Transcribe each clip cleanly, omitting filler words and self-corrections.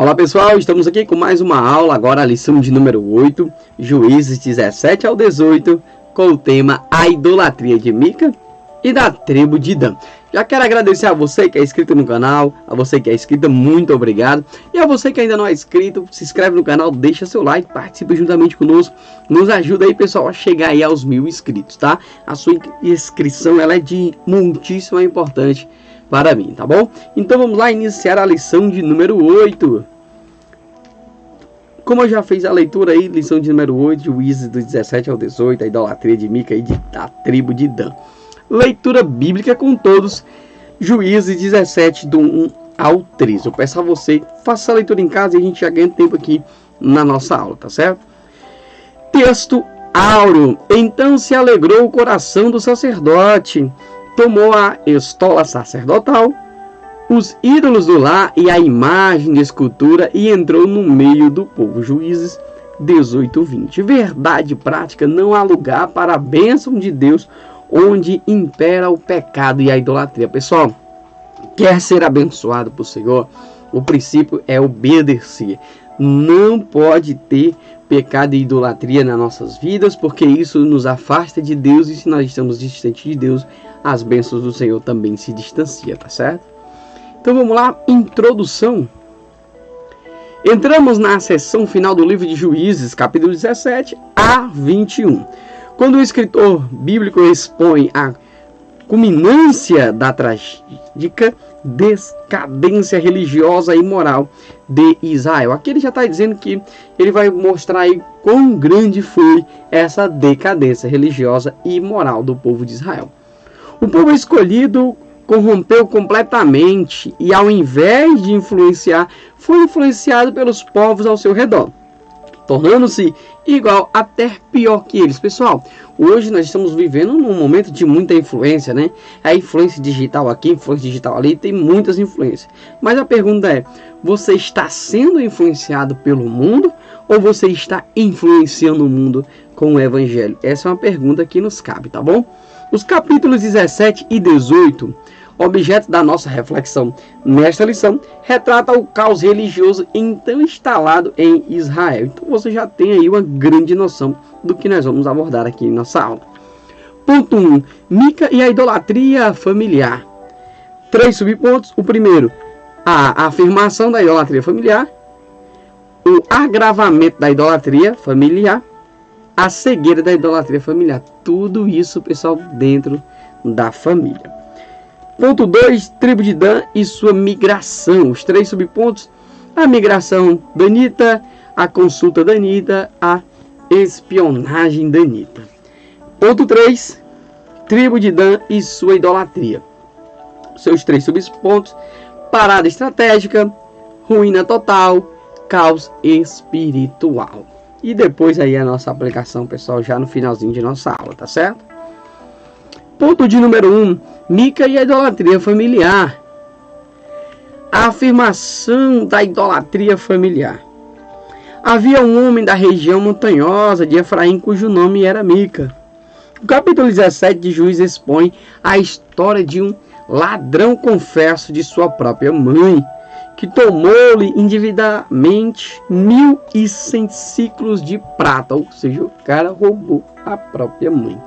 Olá pessoal, estamos aqui com mais uma aula, agora a lição de número 8, Juízes 17 ao 18, com o tema A Idolatria de Mica e da tribo de Dan. Já quero agradecer a você que é inscrito no canal, a você que é inscrita, muito obrigado. E a você que ainda não é inscrito, se inscreve no canal, deixa seu like, participe juntamente conosco. Nos ajuda aí, pessoal, a chegar aí aos 1000 inscritos, tá? A sua inscrição, ela é de muitíssima importância para mim, tá bom? Então vamos lá iniciar a lição de número 8. Como eu já fiz a leitura aí, lição de número 8, Juízes do 17 ao 18, a idolatria de Mica e da tribo de Dan. Leitura bíblica com todos, Juízes 17, do 1 ao 13. Eu peço a você, faça a leitura em casa e a gente já ganha tempo aqui na nossa aula, tá certo? Texto áureo. Então se alegrou o coração do sacerdote, tomou a estola sacerdotal, os ídolos do lar e a imagem de escultura e entrou no meio do povo. Juízes 18, 20. Verdade prática, não há lugar para a bênção de Deus onde impera o pecado e a idolatria. Pessoal, quer ser abençoado por Senhor? O princípio é obedecer. Não pode ter pecado e idolatria nas nossas vidas, porque isso nos afasta de Deus, e se nós estamos distantes de Deus, as bênçãos do Senhor também se distanciam, tá certo? Então vamos lá, introdução. Entramos na seção final do livro de Juízes, capítulo 17 a 21. Quando o escritor bíblico expõe a culminância da trágica decadência religiosa e moral de Israel, aqui ele já está dizendo que ele vai mostrar aí quão grande foi essa decadência religiosa e moral do povo de Israel. O povo escolhido corrompeu completamente e, ao invés de influenciar, foi influenciado pelos povos ao seu redor, tornando-se igual, até pior que eles. Pessoal, hoje nós estamos vivendo num momento de muita influência, né? A influência digital aqui, influência digital ali, tem muitas influências. Mas a pergunta é, você está sendo influenciado pelo mundo ou você está influenciando o mundo com o evangelho? Essa é uma pergunta que nos cabe, tá bom? Os capítulos 17 e 18, objeto da nossa reflexão nesta lição, retrata o caos religioso então instalado em Israel. Então você já tem aí uma grande noção do que nós vamos abordar aqui em nossa aula. Ponto 1. Mica e a idolatria familiar. 3 subpontos. O primeiro, a afirmação da idolatria familiar. O agravamento da idolatria familiar. A cegueira da idolatria familiar. Tudo isso, pessoal, dentro da família. Ponto 2, tribo de Dan e sua migração. Os 3 subpontos: a migração danita, a consulta danita, a espionagem danita. Ponto 3, tribo de Dan e sua idolatria. Seus 3 subpontos: parada estratégica, ruína total, caos espiritual. E depois aí a nossa aplicação, pessoal, já no finalzinho de nossa aula, tá certo? Ponto de número 1, Mica e a idolatria familiar. A afirmação da idolatria familiar. Havia um homem da região montanhosa de Efraim, cujo nome era Mica. O capítulo 17 de Juízes expõe a história de um ladrão confesso de sua própria mãe, que tomou-lhe indevidamente 1.100 ciclos de prata, ou seja, o cara roubou a própria mãe.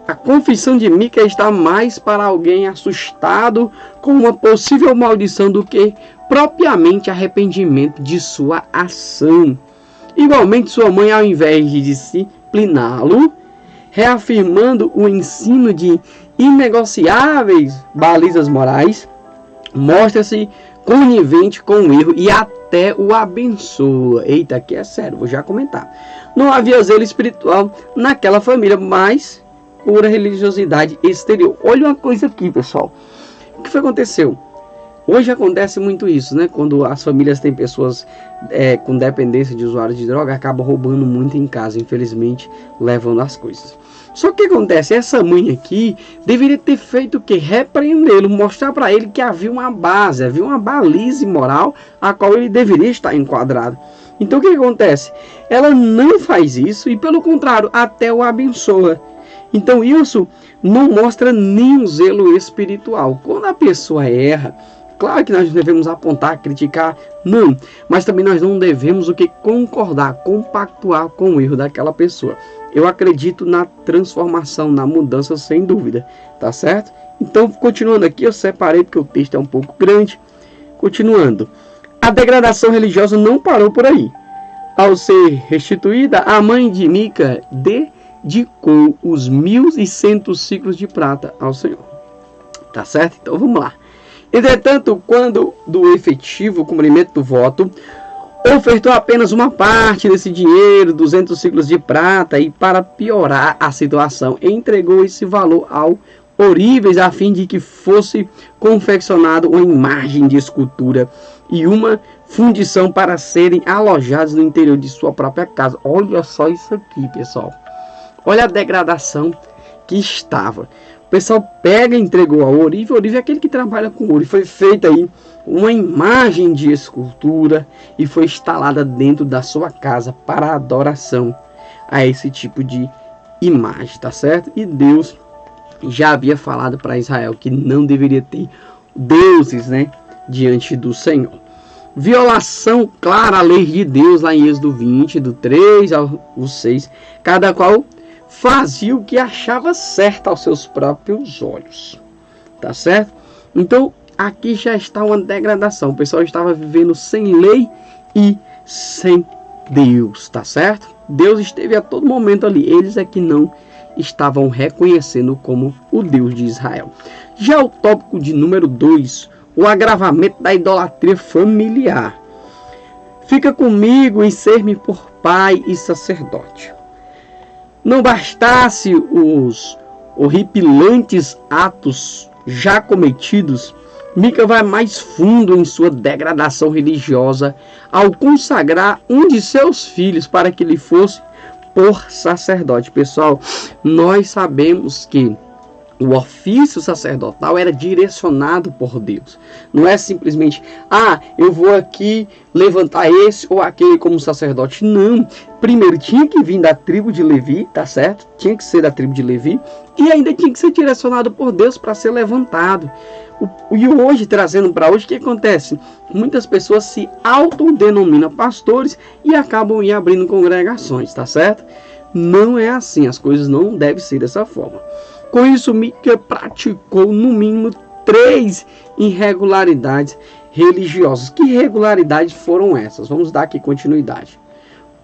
A confissão de Mica está mais para alguém assustado com uma possível maldição do que propriamente arrependimento de sua ação. Igualmente, sua mãe, ao invés de discipliná-lo, reafirmando o ensino de inegociáveis balizas morais, mostra-se conivente com o erro e até o abençoa. Eita, aqui é sério, vou já comentar. Não havia zelo espiritual naquela família, mas pura religiosidade exterior. Olha uma coisa aqui, pessoal. O que foi aconteceu? Hoje acontece muito isso, né? Quando as famílias têm pessoas com dependência de usuários de droga, acabam roubando muito em casa, infelizmente, levando as coisas. Só que o que acontece? Essa mãe aqui deveria ter feito o quê? Repreendê-lo, mostrar para ele que havia uma base, havia uma baliza moral a qual ele deveria estar enquadrado. Então o que acontece? Ela não faz isso e, pelo contrário, até o abençoa. Então isso não mostra nenhum zelo espiritual. Quando a pessoa erra, Claro que nós devemos apontar, criticar, não. Mas também nós não devemos o que concordar, compactuar com o erro daquela pessoa. Eu acredito na transformação, na mudança, sem dúvida, tá certo? Então, continuando aqui, eu separei porque o texto é um pouco grande. Continuando. A degradação religiosa não parou por aí. Ao ser restituída, a mãe de Mica dedicou os 1.100 ciclos de prata ao Senhor. Tá certo? Então vamos lá. Entretanto, quando do efetivo cumprimento do voto, ofertou apenas uma parte desse dinheiro, 200 ciclos de prata, e para piorar a situação, entregou esse valor ao Oríveis a fim de que fosse confeccionado uma imagem de escultura e uma fundição para serem alojados no interior de sua própria casa. Olha só isso aqui, pessoal. Olha a degradação que estava. O pessoal pega e entregou ao Orível. Orível é aquele que trabalha com ouro. E foi feita aí uma imagem de escultura e foi instalada dentro da sua casa para adoração a esse tipo de imagem, tá certo? E Deus já havia falado para Israel que não deveria ter deuses, né, diante do Senhor. Violação clara à lei de Deus, lá em Êxodo 20, do 3 ao 6, cada qual fazia o que achava certo aos seus próprios olhos, tá certo? Então, aqui já está uma degradação, o pessoal estava vivendo sem lei e sem Deus, tá certo? Deus esteve a todo momento ali, eles é que não estavam reconhecendo como o Deus de Israel. Já o tópico de número 2, o agravamento da idolatria familiar. Fica comigo em ser-me por pai e sacerdote. Não bastasse os horripilantes atos já cometidos, Mica vai mais fundo em sua degradação religiosa ao consagrar um de seus filhos para que ele fosse por sacerdote. Pessoal, nós sabemos que o ofício sacerdotal era direcionado por Deus. Não é simplesmente, eu vou aqui levantar esse ou aquele como sacerdote. Não. Primeiro tinha que vir da tribo de Levi, tá certo? Tinha que ser da tribo de Levi. E ainda tinha que ser direcionado por Deus para ser levantado. E hoje, trazendo para hoje, o que acontece? Muitas pessoas se autodenominam pastores e acabam abrindo congregações, tá certo? Não é assim, as coisas não devem ser dessa forma. Com isso, Mica praticou no mínimo 3 irregularidades religiosas. Que irregularidades foram essas? Vamos dar aqui continuidade.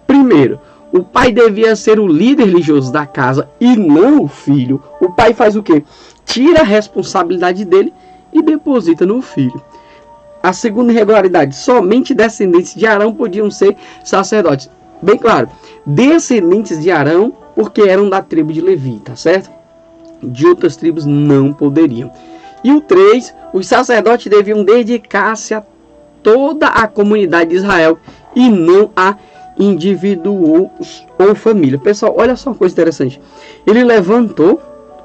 Primeiro, o pai devia ser o líder religioso da casa e não o filho. O pai faz o quê? Tira a responsabilidade dele e deposita no filho. A segunda irregularidade, somente descendentes de Arão podiam ser sacerdotes. Bem claro, descendentes de Arão, porque eram da tribo de Levi, tá certo? De outras tribos não poderiam. E o 3, os sacerdotes deviam dedicar-se a toda a comunidade de Israel e não a indivíduos ou família. Pessoal, olha só uma coisa interessante. Ele levantou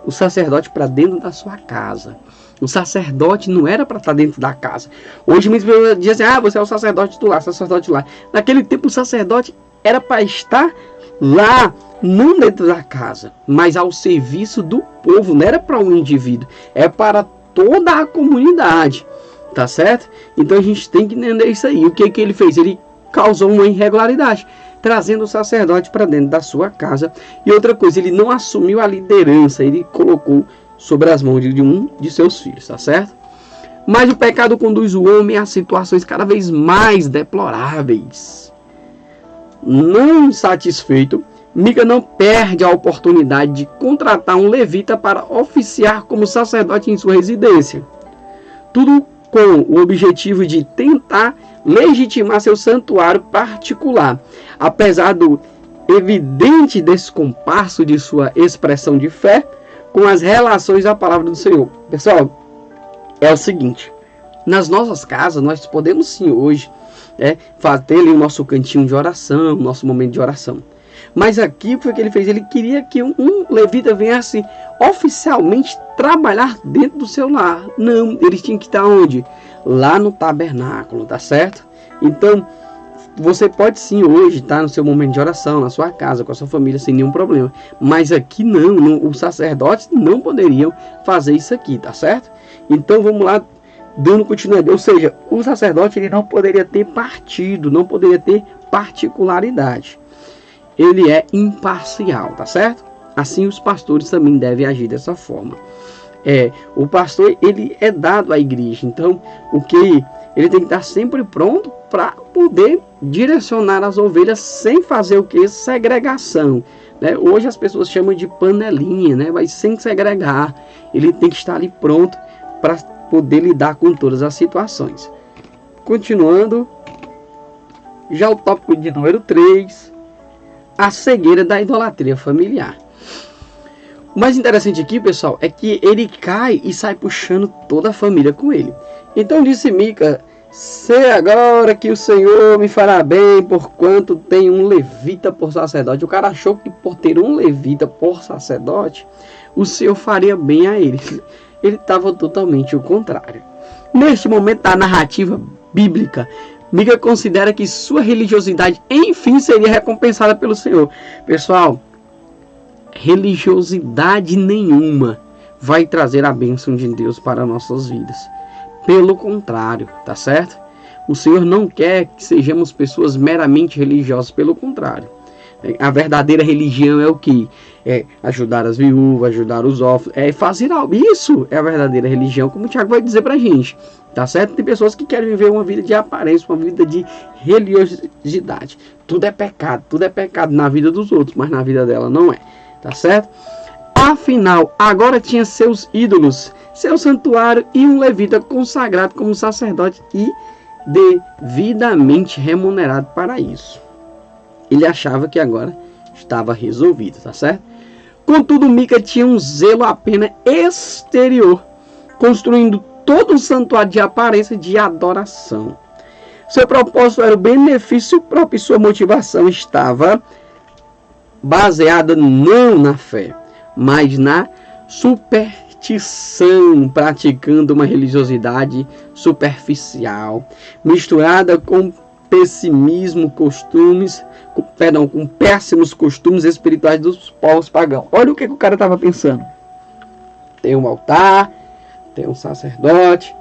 o sacerdote para dentro da sua casa. O sacerdote não era para estar dentro da casa. Hoje muitas pessoas dizem assim, você é o sacerdote do lar, sacerdote do lar. Naquele tempo o sacerdote era para estar lá, não dentro da casa, mas ao serviço do povo. Não era para um indivíduo, é para toda a comunidade, tá certo? Então a gente tem que entender isso aí. O que ele fez? Ele causou uma irregularidade, trazendo o sacerdote para dentro da sua casa. E outra coisa, ele não assumiu a liderança, ele colocou sobre as mãos de um de seus filhos, tá certo? Mas o pecado conduz o homem a situações cada vez mais deploráveis. Não satisfeito, Mica não perde a oportunidade de contratar um levita para oficiar como sacerdote em sua residência. Tudo com o objetivo de tentar legitimar seu santuário particular. Apesar do evidente descompasso de sua expressão de fé com as relações da palavra do Senhor. Pessoal, é o seguinte, nas nossas casas nós podemos sim hoje ter ali o nosso cantinho de oração, nosso momento de oração. Mas aqui foi o que ele fez, ele queria que um levita viesse oficialmente trabalhar dentro do seu lar. Não, eles tinham que estar onde? Lá no tabernáculo, tá certo? Então, você pode sim hoje estar no seu momento de oração, na sua casa, com a sua família, sem nenhum problema. Mas aqui não, os sacerdotes não poderiam fazer isso aqui, tá certo? Então vamos lá, dando continuidade. Ou seja, o sacerdote ele não poderia ter partido, não poderia ter particularidade. Ele é imparcial, tá certo? Assim os pastores também devem agir dessa forma. O pastor ele é dado à igreja, então o que ele tem que estar sempre pronto para poder direcionar as ovelhas sem fazer o que? Segregação. Né? Hoje as pessoas chamam de panelinha, né? Mas sem segregar. Ele tem que estar ali pronto para poder lidar com todas as situações. Continuando, já o tópico de número 3, a cegueira da idolatria familiar. O mais interessante aqui, pessoal, é que ele cai e sai puxando toda a família com ele. Então disse Mica: sei agora que o Senhor me fará bem, porquanto tem um levita por sacerdote. O cara achou que por ter um levita por sacerdote, o Senhor faria bem a ele. Ele estava totalmente o contrário. Neste momento da narrativa bíblica, Mica considera que sua religiosidade, enfim, seria recompensada pelo Senhor. Pessoal, religiosidade nenhuma vai trazer a bênção de Deus para nossas vidas. Pelo contrário, tá certo? O Senhor não quer que sejamos pessoas meramente religiosas, pelo contrário. A verdadeira religião é o que? É ajudar as viúvas, ajudar os órfãos, é fazer algo. Isso é a verdadeira religião, como o Tiago vai dizer pra gente, tá certo? Tem pessoas que querem viver uma vida de aparência, uma vida de religiosidade. Tudo é pecado na vida dos outros, mas na vida dela não é, tá certo? Afinal, agora tinha seus ídolos, seu santuário e um levita consagrado como sacerdote e devidamente remunerado para isso. Ele achava que agora estava resolvido, tá certo? Contudo, Mica tinha um zelo apenas exterior, construindo todo um santuário de aparência de adoração. Seu propósito era o benefício próprio e sua motivação estava baseada não na fé, mas na superstição, praticando uma religiosidade superficial, misturada com pessimismo, com péssimos costumes espirituais dos povos pagãos. Olha o que o cara estava pensando. Tem um altar, tem um sacerdote,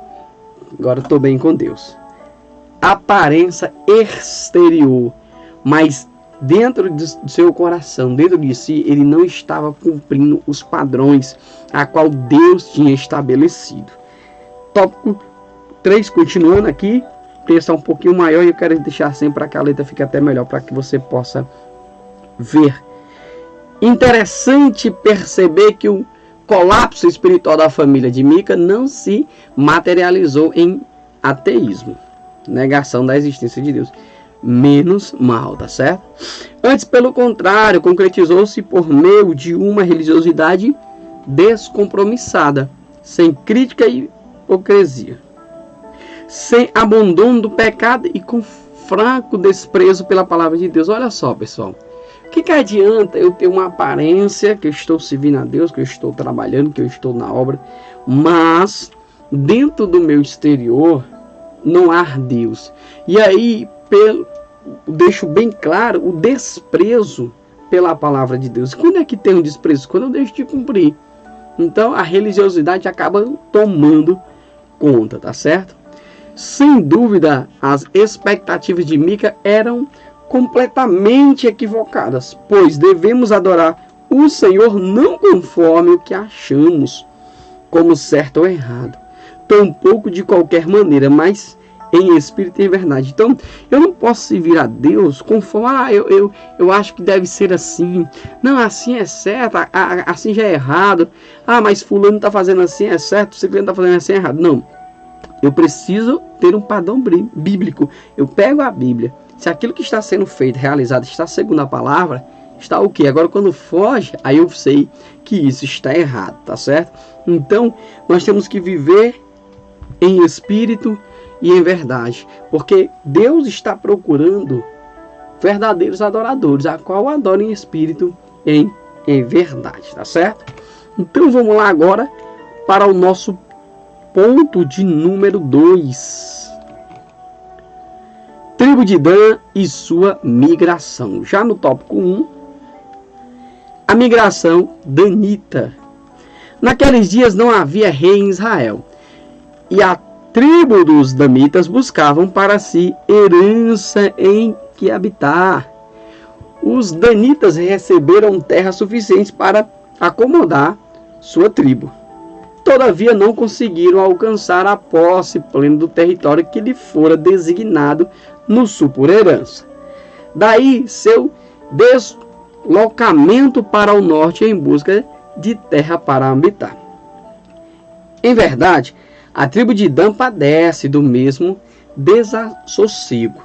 agora estou bem com Deus. Aparência exterior, mas dentro do seu coração, dentro de si, ele não estava cumprindo os padrões a qual Deus tinha estabelecido. Tópico 3, continuando aqui, texto um pouquinho maior e eu quero deixar assim para que a letra fique até melhor, para que você possa ver. Interessante perceber que o colapso espiritual da família de Mica não se materializou em ateísmo, negação da existência de Deus. Menos mal, tá certo? Antes, pelo contrário, concretizou-se por meio de uma religiosidade descompromissada, sem crítica e hipocrisia, sem abandono do pecado e com franco desprezo pela palavra de Deus. Olha só, pessoal, o que adianta eu ter uma aparência que eu estou servindo a Deus, que eu estou trabalhando, que eu estou na obra, mas dentro do meu exterior não há Deus? E aí, deixo bem claro o desprezo pela palavra de Deus. Quando é que tem um desprezo? Quando eu deixo de cumprir. Então a religiosidade acaba tomando conta, tá certo? Sem dúvida, as expectativas de Mica eram completamente equivocadas, pois devemos adorar o Senhor não conforme o que achamos como certo ou errado, tampouco de qualquer maneira, mas em espírito e em verdade. Então, eu não posso servir a Deus conforme, eu acho que deve ser assim. Não, assim é certo, assim já é errado. Mas fulano está fazendo assim, é certo, ciclano está fazendo assim, é errado. Não. Eu preciso ter um padrão bíblico. Eu pego a Bíblia. Se aquilo que está sendo feito, realizado, está segundo a palavra, está o quê? Agora, quando foge, aí eu sei que isso está errado, tá certo? Então, nós temos que viver em espírito e em verdade, porque Deus está procurando verdadeiros adoradores, a qual adora em espírito e em verdade, tá certo? Então vamos lá agora para o nosso ponto de número 2. Tribo de Dan e sua migração. Já no tópico 1, a migração danita. Naqueles dias não havia rei em Israel, e a tribo dos danitas buscavam para si herança em que habitar. Os danitas receberam terra suficiente para acomodar sua tribo. Todavia não conseguiram alcançar a posse plena do território que lhe fora designado no sul por herança. Daí seu deslocamento para o norte em busca de terra para habitar. Em verdade, a tribo de Dan padece do mesmo desassossego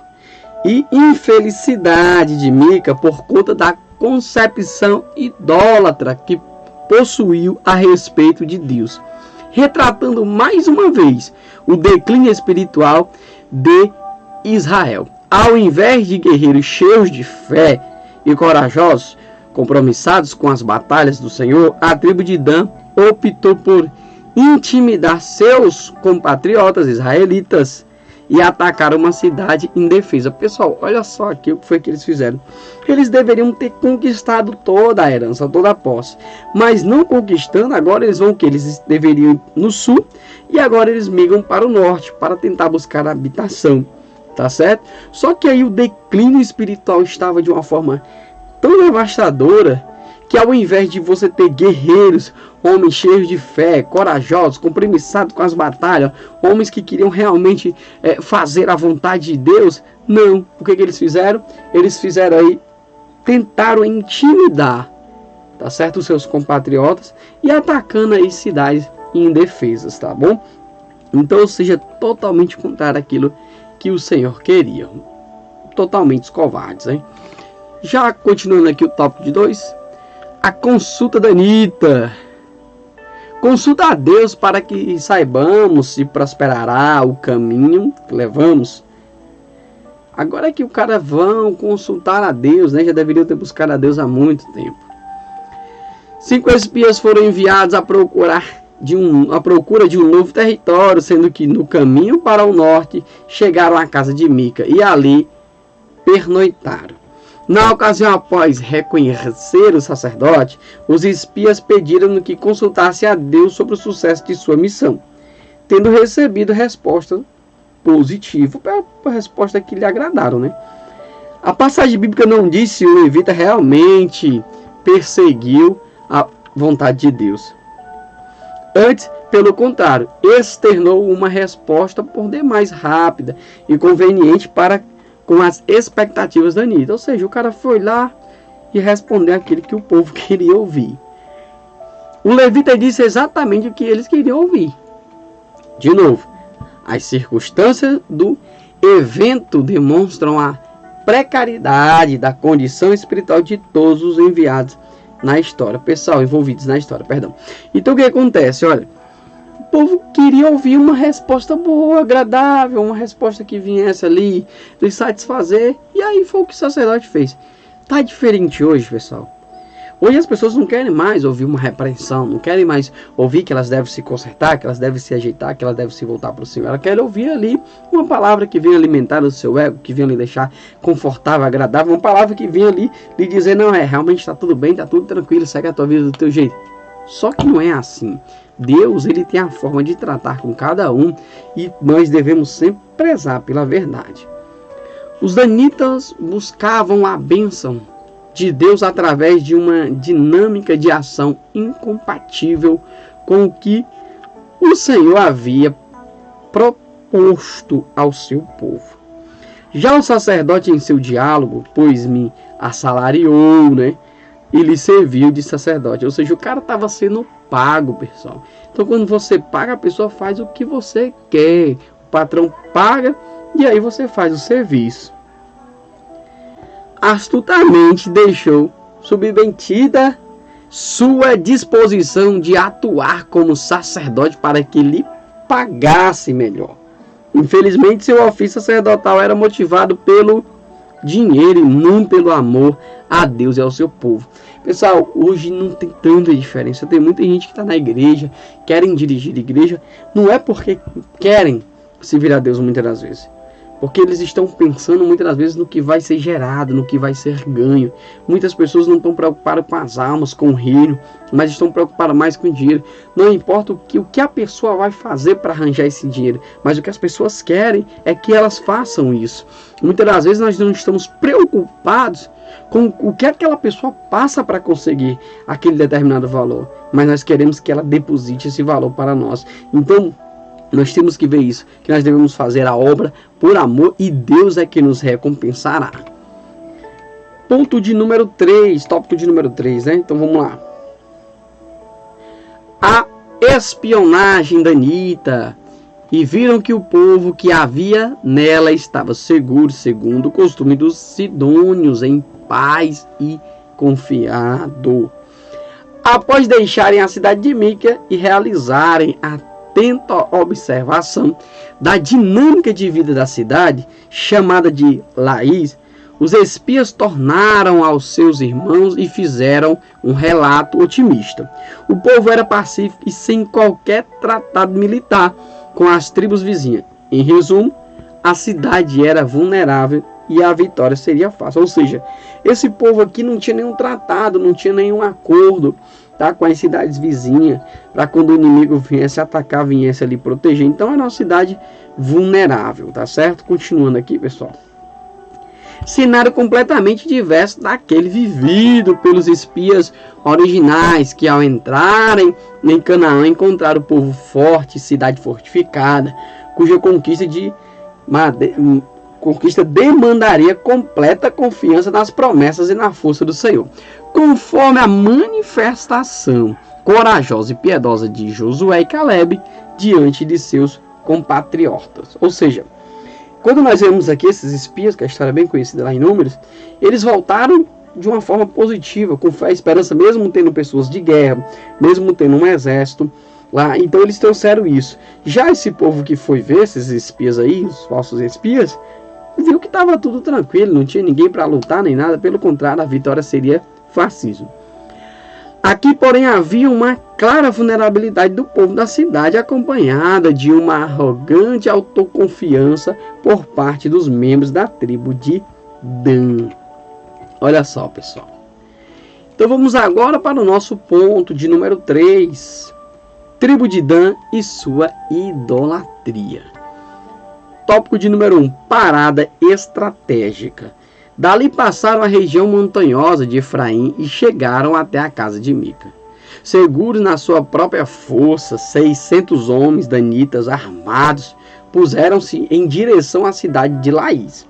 e infelicidade de Mica por conta da concepção idólatra que possuiu a respeito de Deus, retratando mais uma vez o declínio espiritual de Israel. Ao invés de guerreiros cheios de fé e corajosos, compromissados com as batalhas do Senhor, a tribo de Dan optou por intimidar seus compatriotas israelitas e atacar uma cidade indefesa. Pessoal, olha só aqui o que foi que eles fizeram. Eles deveriam ter conquistado toda a herança, toda a posse. Mas não conquistando, agora eles vão o que? Eles deveriam ir no sul e agora eles migram para o norte para tentar buscar habitação. Tá certo? Só que aí o declínio espiritual estava de uma forma tão devastadora que ao invés de você ter guerreiros, homens cheios de fé, corajosos, compromissados com as batalhas, homens que queriam realmente fazer a vontade de Deus, não. O que eles fizeram? Eles fizeram aí, tentaram intimidar, tá certo, os seus compatriotas e atacando aí cidades indefesas, tá bom? Então, ou seja, totalmente contrário àquilo que o Senhor queria. Totalmente os covardes, hein? Já continuando aqui o tópico de 2, a consulta danita. Consulta a Deus para que saibamos se prosperará o caminho que levamos. Agora é que o cara vão consultar a Deus, né? Já deveriam ter buscado a Deus há muito tempo. 5 espias foram enviados à procura de um novo território, sendo que no caminho para o norte chegaram à casa de Mica e ali pernoitaram. Na ocasião, após reconhecer o sacerdote, os espias pediram que consultasse a Deus sobre o sucesso de sua missão, tendo recebido resposta positiva, a resposta que lhe agradaram, né? A passagem bíblica não diz se o levita realmente perseguiu a vontade de Deus. Antes, pelo contrário, externou uma resposta por demais rápida e conveniente com as expectativas da Anitta. Ou seja, o cara foi lá e respondeu aquilo que o povo queria ouvir. O levita disse exatamente o que eles queriam ouvir. De novo, as circunstâncias do evento demonstram a precariedade da condição espiritual de todos os enviados na história. Pessoal, envolvidos na história, perdão. Então o que acontece? Olha, o povo queria ouvir uma resposta boa, agradável, uma resposta que viesse ali, lhe satisfazer. E aí foi o que o sacerdote fez. Tá diferente hoje, pessoal. Hoje as pessoas não querem mais ouvir uma repreensão, não querem mais ouvir que elas devem se consertar, que elas devem se ajeitar, que elas devem se voltar para o Senhor. Elas querem ouvir ali uma palavra que venha alimentar o seu ego, que venha lhe deixar confortável, agradável, uma palavra que venha ali lhe dizer, não, realmente está tudo bem, está tudo tranquilo, segue a tua vida do teu jeito. Só que não é assim. Deus, ele tem a forma de tratar com cada um e nós devemos sempre prezar pela verdade. Os danitas buscavam a bênção de Deus através de uma dinâmica de ação incompatível com o que o Senhor havia proposto ao seu povo. Já o sacerdote em seu diálogo, pois me assalariou, né? E lhe serviu de sacerdote. Ou seja, o cara estava sendo pago, pessoal. Então quando você paga, a pessoa faz o que você quer. O patrão paga e aí você faz o serviço. Astutamente deixou submetida sua disposição de atuar como sacerdote para que lhe pagasse melhor. Infelizmente, seu ofício sacerdotal era motivado pelo dinheiro e não pelo amor a Deus e ao seu povo. Pessoal, hoje não tem tanta diferença. Tem muita gente que está na igreja, querem dirigir a igreja, não é porque querem servir a Deus muitas das vezes, Porque eles estão pensando muitas das vezes no que vai ser gerado, no que vai ser ganho. Muitas pessoas não estão preocupadas com as almas, com o reino, mas estão preocupadas mais com o dinheiro. Não importa o que a pessoa vai fazer para arranjar esse dinheiro, mas o que as pessoas querem é que elas façam isso. Muitas das vezes nós não estamos preocupados com o que aquela pessoa passa para conseguir aquele determinado valor, mas nós queremos que ela deposite esse valor para nós. Então, nós temos que ver isso, que nós devemos fazer a obra por amor e Deus é que nos recompensará. Ponto de número 3, tópico de número 3, né? Então vamos lá. A espionagem da Anita. E viram que o povo que havia nela estava seguro, segundo o costume dos sidônios, em paz e confiado. Após deixarem a cidade de Mica e realizarem a atenta observação da dinâmica de vida da cidade, chamada de Laís, os espias tornaram aos seus irmãos e fizeram um relato otimista. O povo era pacífico e sem qualquer tratado militar com as tribos vizinhas. Em resumo, a cidade era vulnerável e a vitória seria fácil. Ou seja, esse povo aqui não tinha nenhum tratado, não tinha nenhum acordo, tá, com as cidades vizinhas, para quando o inimigo viesse atacar, viesse ali proteger. Então era uma cidade vulnerável, tá certo? Continuando aqui, pessoal. Cenário completamente diverso daquele vivido pelos espias originais, que ao entrarem em Canaã encontraram o povo forte, cidade fortificada, cuja conquista demandaria completa confiança nas promessas e na força do Senhor. Conforme a manifestação corajosa e piedosa de Josué e Caleb diante de seus compatriotas. Ou seja, quando nós vemos aqui esses espias, que a história é bem conhecida lá em Números, eles voltaram de uma forma positiva, com fé e esperança, mesmo tendo pessoas de guerra, mesmo tendo um exército lá. Então eles trouxeram isso. Já esse povo que foi ver esses espias aí, os falsos espias, viu que estava tudo tranquilo, não tinha ninguém para lutar nem nada, pelo contrário, a vitória seria fascismo. Aqui, porém, havia uma clara vulnerabilidade do povo da cidade, acompanhada de uma arrogante autoconfiança por parte dos membros da tribo de Dan. Olha só, pessoal. Então vamos agora para o nosso ponto de número 3. Tribo de Dan e sua idolatria. Tópico de número 1. Parada estratégica. Dali passaram a região montanhosa de Efraim e chegaram até a casa de Mica. Seguros na sua própria força, 600 homens danitas armados puseram-se em direção à cidade de Laís.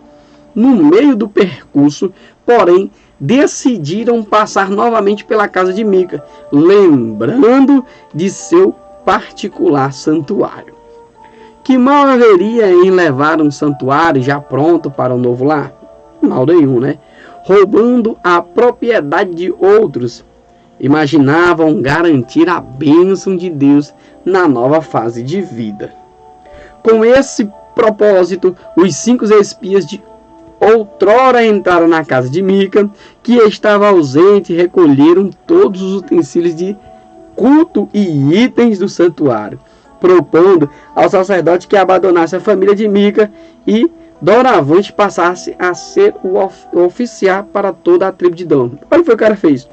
No meio do percurso, porém, decidiram passar novamente pela casa de Mica, lembrando de seu particular santuário. Que mal haveria em levar um santuário já pronto para o novo lar? Mal nenhum, né? Roubando a propriedade de outros, imaginavam garantir a bênção de Deus na nova fase de vida. Com esse propósito, os 5 espias de outrora entraram na casa de Mica, que estava ausente, e recolheram todos os utensílios de culto e itens do santuário, propondo ao sacerdote que abandonasse a família de Mica e doravante passasse a ser o oficial para toda a tribo de Dan. Olha o que o cara fez.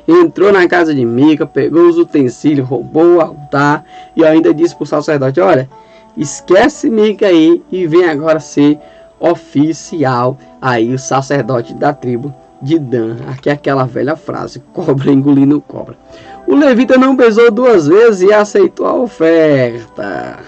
Entrou na casa de Mica, pegou os utensílios, roubou o altar e ainda disse para o sacerdote: olha, esquece Mica aí e vem agora ser oficial aí, o sacerdote da tribo de Dan. Aqui é aquela velha frase: cobra engolindo cobra. O levita não pesou 2 vezes e aceitou a oferta.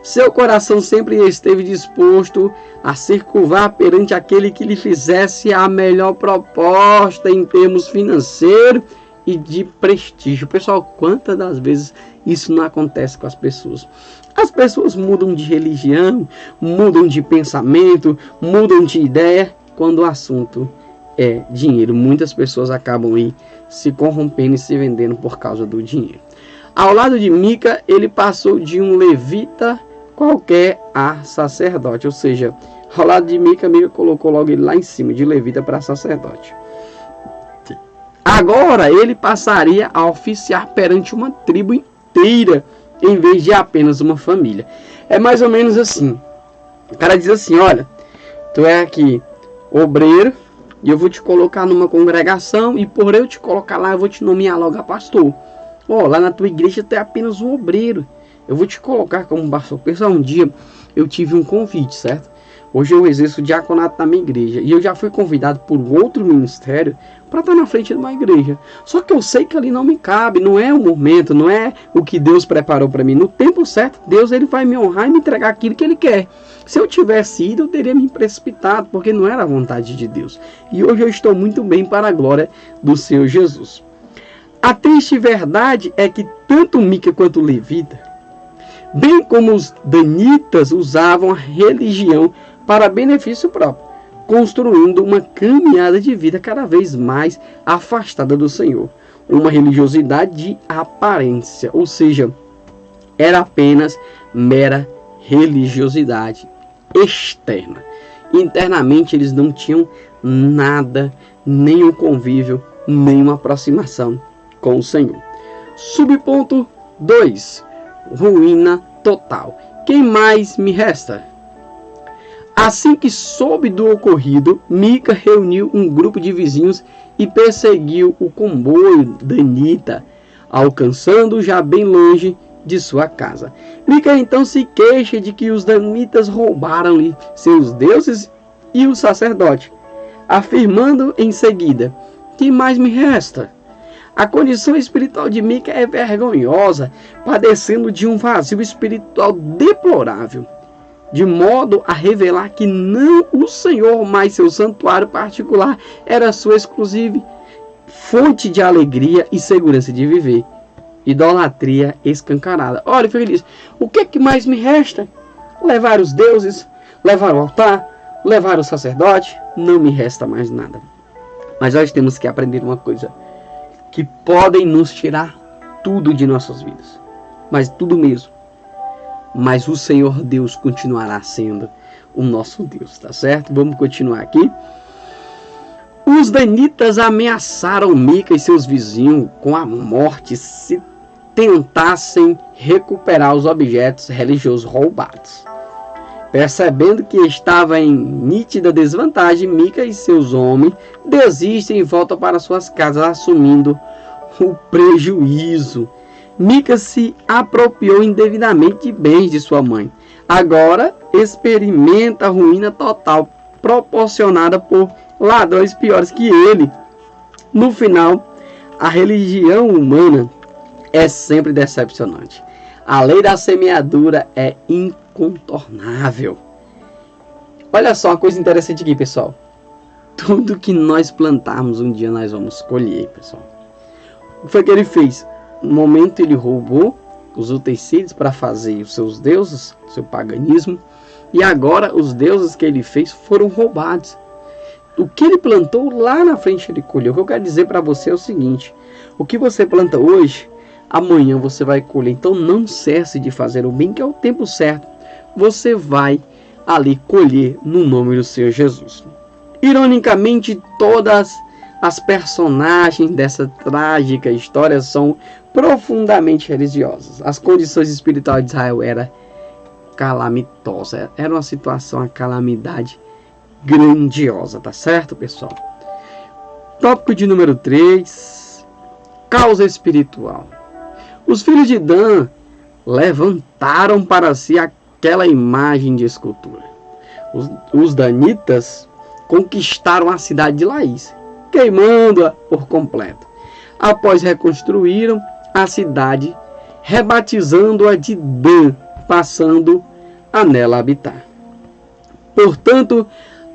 Seu coração sempre esteve disposto a se curvar perante aquele que lhe fizesse a melhor proposta em termos financeiros e de prestígio. Pessoal, quantas das vezes isso não acontece com as pessoas? As pessoas mudam de religião, mudam de pensamento, mudam de ideia quando o assunto é dinheiro. Muitas pessoas acabam aí se corrompendo e se vendendo por causa do dinheiro. Ao lado de Mica, ele passou de um levita qualquer a sacerdote, ou seja, ao lado de Mica, Mica colocou logo ele lá em cima, de levita para sacerdote. Agora ele passaria a oficiar perante uma tribo inteira, em vez de apenas uma família. É mais ou menos assim. O cara diz assim: olha, tu é aqui obreiro e eu vou te colocar numa congregação, e por eu te colocar lá, eu vou te nomear logo a pastor. Lá na tua igreja tu é apenas um obreiro, eu vou te colocar como pastor. Pessoal, um dia eu tive um convite, certo? Hoje eu exerço diaconato na minha igreja e eu já fui convidado por outro ministério para estar na frente de uma igreja. Só que eu sei que ali não me cabe, não é o momento, não é o que Deus preparou para mim. No tempo certo, Deus ele vai me honrar e me entregar aquilo que Ele quer. Se eu tivesse ido, eu teria me precipitado, porque não era a vontade de Deus. E hoje eu estou muito bem para a glória do Senhor Jesus. A triste verdade é que tanto Mica quanto Levita, bem como os danitas, usavam a religião para benefício próprio, construindo uma caminhada de vida cada vez mais afastada do Senhor. Uma religiosidade de aparência, ou seja, era apenas mera religiosidade externa. Internamente eles não tinham nada, nem um convívio, nem uma aproximação com o Senhor. Subponto 2. Ruína total. Quem mais me resta? Assim que soube do ocorrido, Mica reuniu um grupo de vizinhos e perseguiu o comboio danita, alcançando já bem longe de sua casa. Mica então se queixa de que os danitas roubaram-lhe seus deuses e o sacerdote, afirmando em seguida: que mais me resta? A condição espiritual de Mica é vergonhosa, padecendo de um vazio espiritual deplorável, de modo a revelar que não o Senhor, mas seu santuário particular era sua exclusiva fonte de alegria e segurança de viver. Idolatria escancarada. Olha, feliz, o que mais me resta? Levar os deuses, levar o altar, levar o sacerdote, não me resta mais nada. Mas nós temos que aprender uma coisa: que podem nos tirar tudo de nossas vidas, mas tudo mesmo. Mas o Senhor Deus continuará sendo o nosso Deus, tá certo? Vamos continuar aqui. Os danitas ameaçaram Mica e seus vizinhos com a morte se tentassem recuperar os objetos religiosos roubados. Percebendo que estava em nítida desvantagem, Mica e seus homens desistem e voltam para suas casas, assumindo o prejuízo. Mica se apropriou indevidamente de bens de sua mãe. Agora experimenta a ruína total proporcionada por ladrões piores que ele. No final, a religião humana é sempre decepcionante. A lei da semeadura é incontornável. Olha só uma coisa interessante aqui, pessoal. Tudo que nós plantarmos, um dia nós vamos colher, pessoal. O que foi que ele fez? No momento ele roubou os utensílios para fazer os seus deuses, seu paganismo. E agora os deuses que ele fez foram roubados. O que ele plantou lá na frente ele colheu. O que eu quero dizer para você é o seguinte: o que você planta hoje, amanhã você vai colher. Então não cesse de fazer o bem, que é o tempo certo. Você vai ali colher no nome do Senhor Jesus. Ironicamente, todas as personagens dessa trágica história são profundamente religiosas. As condições espirituais de Israel eram calamitosas. Era uma situação, uma calamidade grandiosa, tá certo, pessoal? Tópico de número 3. Causa espiritual. Os filhos de Dan levantaram para si aquela imagem de escultura. Os danitas conquistaram a cidade de Laís, queimando-a por completo. Após reconstruíram a cidade, rebatizando-a de Dan, passando a nela habitar. Portanto,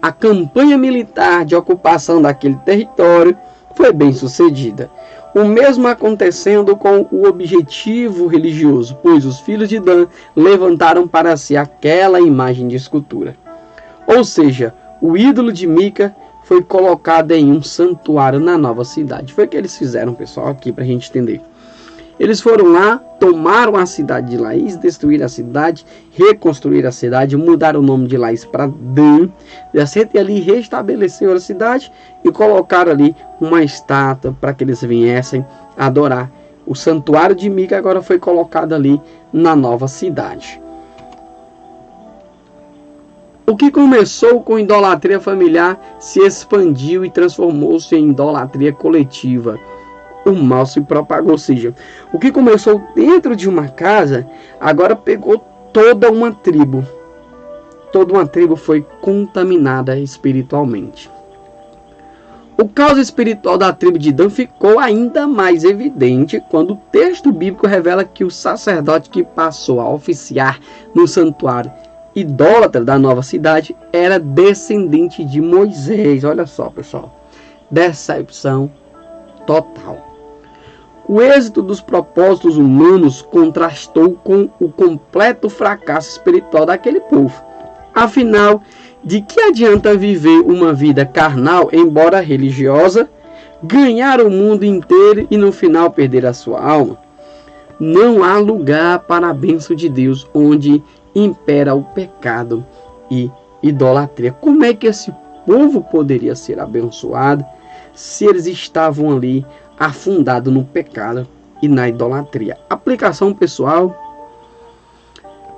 a campanha militar de ocupação daquele território foi bem sucedida. O mesmo acontecendo com o objetivo religioso, pois os filhos de Dan levantaram para si aquela imagem de escultura. Ou seja, o ídolo de Mica foi colocado em um santuário na nova cidade. Foi o que eles fizeram, pessoal, aqui para a gente entender. Eles foram lá, tomaram a cidade de Laís, destruíram a cidade, reconstruíram a cidade, mudaram o nome de Laís para Dan, e ali restabeleceram a cidade e colocaram ali uma estátua para que eles viessem adorar. O santuário de Mica agora foi colocado ali na nova cidade. O que começou com idolatria familiar se expandiu e transformou-se em idolatria coletiva. O mal se propagou, ou seja, o que começou dentro de uma casa, agora pegou toda uma tribo. Toda uma tribo foi contaminada espiritualmente. O caos espiritual da tribo de Dan ficou ainda mais evidente quando o texto bíblico revela que o sacerdote que passou a oficiar no santuário idólatra da nova cidade era descendente de Moisés. Olha só, pessoal, decepção total. O êxito dos propósitos humanos contrastou com o completo fracasso espiritual daquele povo. Afinal, de que adianta viver uma vida carnal, embora religiosa, ganhar o mundo inteiro e no final perder a sua alma? Não há lugar para a bênção de Deus onde impera o pecado e idolatria. Como é que esse povo poderia ser abençoado se eles estavam ali afundados no pecado e na idolatria? Aplicação pessoal: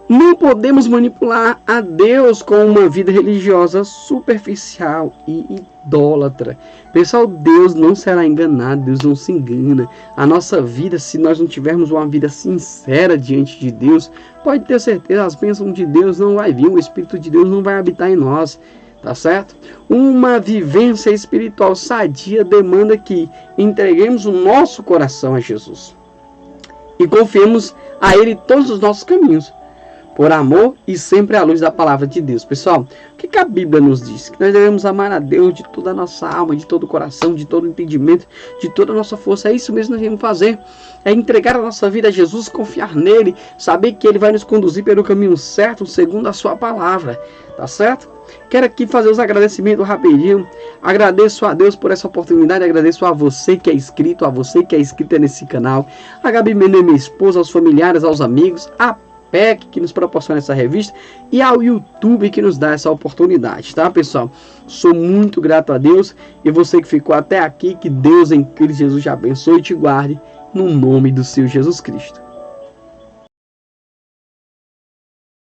não podemos manipular a Deus com uma vida religiosa superficial e idólatra. Pessoal, Deus não será enganado, Deus não se engana. A nossa vida, se nós não tivermos uma vida sincera diante de Deus, pode ter certeza, as bênçãos de Deus não vai vir, o Espírito de Deus não vai habitar em nós. Tá certo? Uma vivência espiritual sadia demanda que entreguemos o nosso coração a Jesus e confiemos a Ele todos os nossos caminhos, por amor e sempre à luz da palavra de Deus. Pessoal, o que a Bíblia nos diz? Que nós devemos amar a Deus de toda a nossa alma, de todo o coração, de todo o entendimento, de toda a nossa força. É isso mesmo que nós devemos fazer. É entregar a nossa vida a Jesus, confiar nele, saber que ele vai nos conduzir pelo caminho certo, segundo a sua palavra. Tá certo? Quero aqui fazer os agradecimentos rapidinho. Agradeço a Deus por essa oportunidade. Agradeço a você que é inscrito, a você que é inscrita nesse canal, a Gabi Menê, minha esposa, aos familiares, aos amigos, a PEC que nos proporciona essa revista e ao YouTube que nos dá essa oportunidade, tá, pessoal? Sou muito grato a Deus e você que ficou até aqui, que Deus em Cristo Jesus te abençoe e te guarde no nome do Senhor Jesus Cristo.